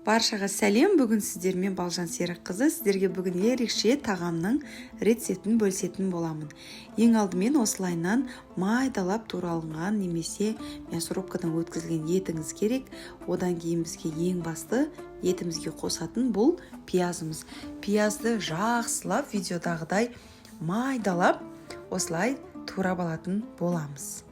Баршаға сәлем, бүгін сіздермен Балжан Серікқызы. Сіздерге бүгін ерекше тағамның рецептін бөлісетін боламын. Ең алдымен осылайынан майдалап туралынған немесе мясорубкадан өткізілген етіңіз керек. Одан кейін бізге ең басты етімізге қосатын бұл пиязымыз. Пиязды жақсылап видеодағыдай майдалап осылай турап алатын боламыз.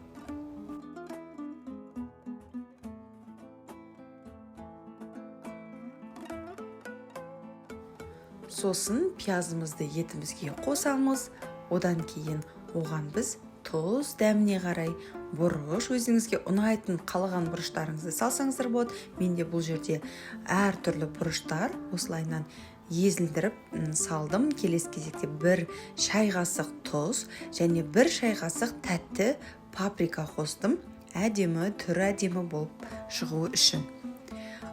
Сосын пиязымызды етімізге қосамыз. Одан кейін оған біз тұз, дәміне қарай бұрыш, өзіңізге ұнайтын қалаған бұрыштарыңызды салсаңыздар болады. Менде бұл жерде әртүрлі бұрыштар осылайынан езілдіріп салдым. Келесі кезекте 1 шай қасық тұз және 1 шай қасық тәтті паприка қостым. Әдемі, түрі әдемі болып шығуы үшін.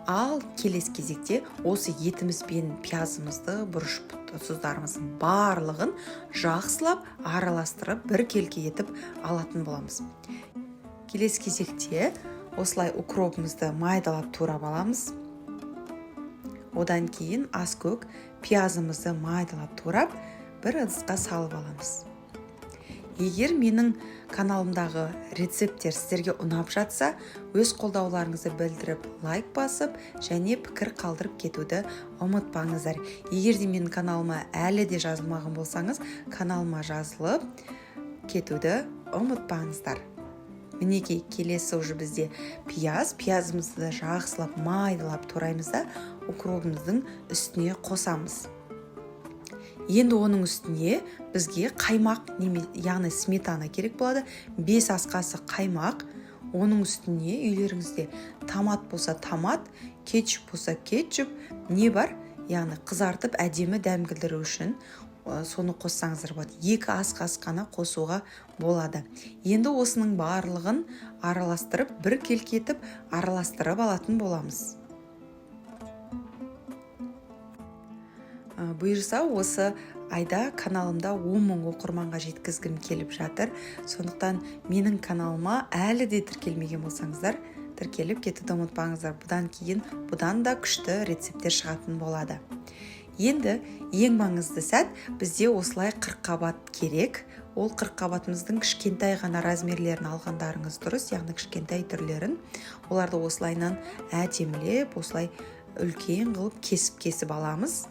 Ал келесі кезекте осы етіміз бен пиязымызды, бұрыш тұздарымыздың барлығын жақсылап араластырып бір келке етіп алатын боламыз. Келесі кезекте осылай укропымызды майдалап турап аламыз. Одан кейін аскөк пиязымызды майдалап турап бір ыдысқа салып аламыз. Егер менің каналымдағы рецепттер сіздерге ұнап жатса, өз қолдауларыңызды білдіріп, лайк басып, және пікір қалдырып кетуді ұмытпаңыздар. Егер де менің каналыма әлі де жазылмаған болсаңыз, каналыма жазылып кетуді ұмытпаңыздар. Мінекей, келесі уже бізде пиязымызды жақсылап майдалап тураймыз да, укропымыздың үстіне қосамыз. Енді оның үстіне бізге қаймақ, яғни сметана керек болады. 5 ас қасық қаймақ. Оның үстіне үйлеріңізде томат болса томат, кетчуп болса кетчуп, не бар? Яғни қызартып әдемі дәм келтіру үшін соны қоссаңыздар болады. 2 ас қасық қана қосуға болады. Енді осының барлығын араластырып, бір келке етіп араластырып алатын боламыз. Бұйырса осы айда каналымда 10 000 оқырманға жеткізгім келіп жатыр. Сондықтан менің каналыма әлі де тіркелмеген болсаңыздар, тіркеліп кетуді ұмытпаңыздар. Бұдан кейін бұдан да күшті рецепттер шығатын болады. Енді ең маңызды сәт, бізде осылай 40 қабат керек. Ол 40 қабатымыздың кішкентай ғана размерлерін алғандарыңыз дұрыс, яғни кішкентай түрлерін. Оларды осылайынан әдемілеп, осылай үлкен қылып кесіп аламыз.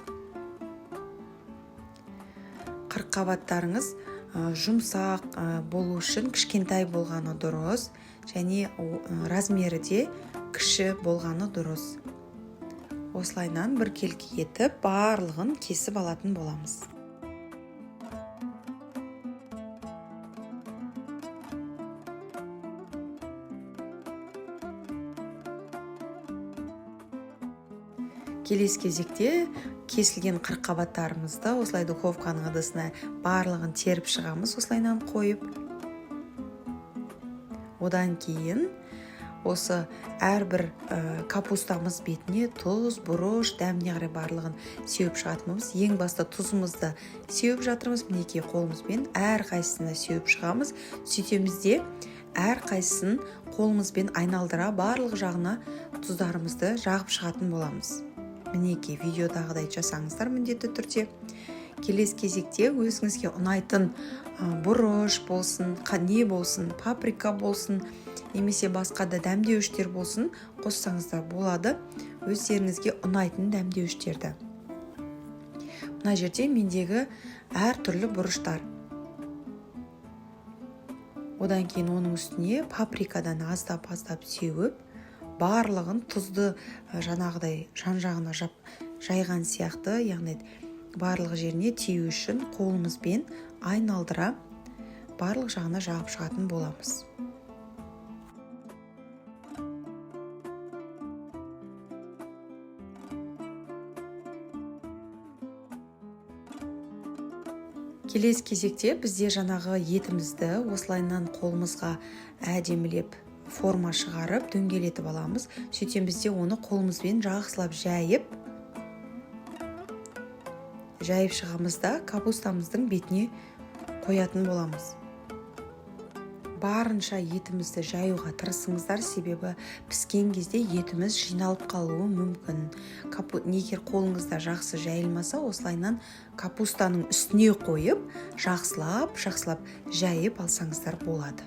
40 қабаттарыңыз жұмсақ болу үшін кішкентай болғаны дұрыс, және размері де кіші болғаны дұрыс. Осылайынан бір келке етіп барлығын кесіп алатын боламыз. Келесі кезекте кесілген 40 қабаттарымызды осылай духовканың ыдысына барлығын теріп шығамыз, осылайынан қойып. Одан кейін осы әрбір капустамыз бетіне тұз, бұрыш, дәміне қарай барлығын сеуіп шығатынымыз. Ең басты тұзымызды сеуіп жатырмыз. Мінекей қолымызбен әр қайсысына сеуіп шығамыз. Сөйтемізде әр қайсысын қолымызбен айналдыра барлық жағына тұздарымызды жағып шығатын боламыз. Мінекей, видеодағыдай жасаңыздар міндетті түрде. Келесі кезекте өзіңізге ұнайтын бұрыш болсын, не болсын, паприка болсын, немесе басқа да дәмдеуіштер болсын, қоссаңыздар болады. Өздеріңізге ұнайтын дәмдеуіштерді. Мына жерде мендегі әртүрлі бұрыштар. Одан кейін оның үстіне паприкадан аздап сеуіп, барлығын тұзды жаңағыдай жан-жағына жайған сияқты, яғни барлық жеріне тию үшін қолымызбен айналдыра барлық жағына жағып шығатын боламыз. Келесі кезекте бізде жаңағы етімізді осылайынан қолымызға әдемілеп форма шығарып, дөңгелетіп аламыз. Сөйтем бізде оны қолымызбен жақсылап жайып шығамыз да капустамыздың бетіне қоятын боламыз. барынша етімізді жаюға тырысыңыздар, себебі піскен кезде етіміз жиналып қалуы мүмкін. Егер қолыңызда жақсы жайылмаса, осылайынан капустаның үстіне қойып, жақсылап жайып алсаңыздар болады.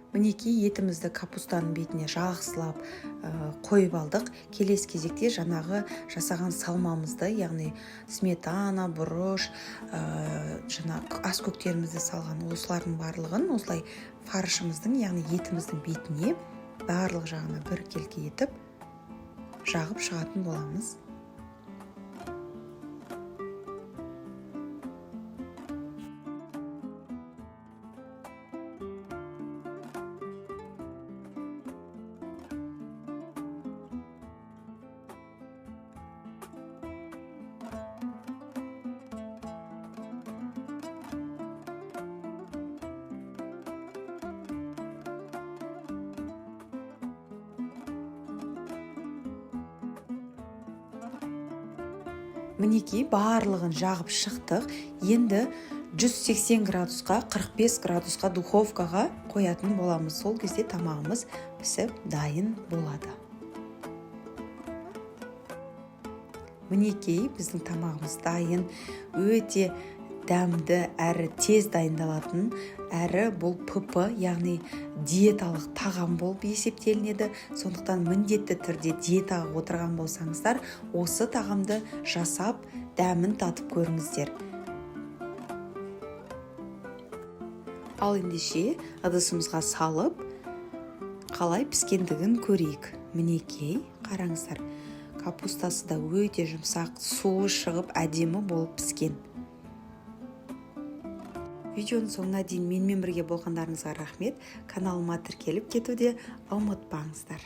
Мінекей етімізді капустаның бетіне жақсылап қойып алдық. Келесі кезекте жаңағы жасаған салмамызды, яғни сметана, бұрыш, жаңағы аскөктерімізді салған осылардың барлығын осылай фаршымыздың, яғни етіміздің бетіне барлық жағына біркелкі етіп жағып шығатын боламыз. Мінекей барлығын жағып шықтық. Енді 180 градусқа, 45 градусқа духовкаға қоятын боламыз. Сол кезде тамағымыз пісіп дайын болады. Мінекей біздің тамағымыз дайын, өте дәмді әрі тез дайындалатын, әрі бұл ПП, яғни диеталық тағам болып есептелінеді. Сондықтан міндетті түрде диетаға отырған болсаңыздар, осы тағамды жасап, дәмін татып көріңіздер. Ал ендеше ыдысымызға салып, қалай піскендігін көрейік. Мінекей, қараңыздар, капустасы да өте жұмсақ, суы шығып әдемі болып піскен. Видеоның соңына дейін менімен бірге болғандарыңызға рахмет. Каналыма тіркеліп кетуде ұмытпаңыздар.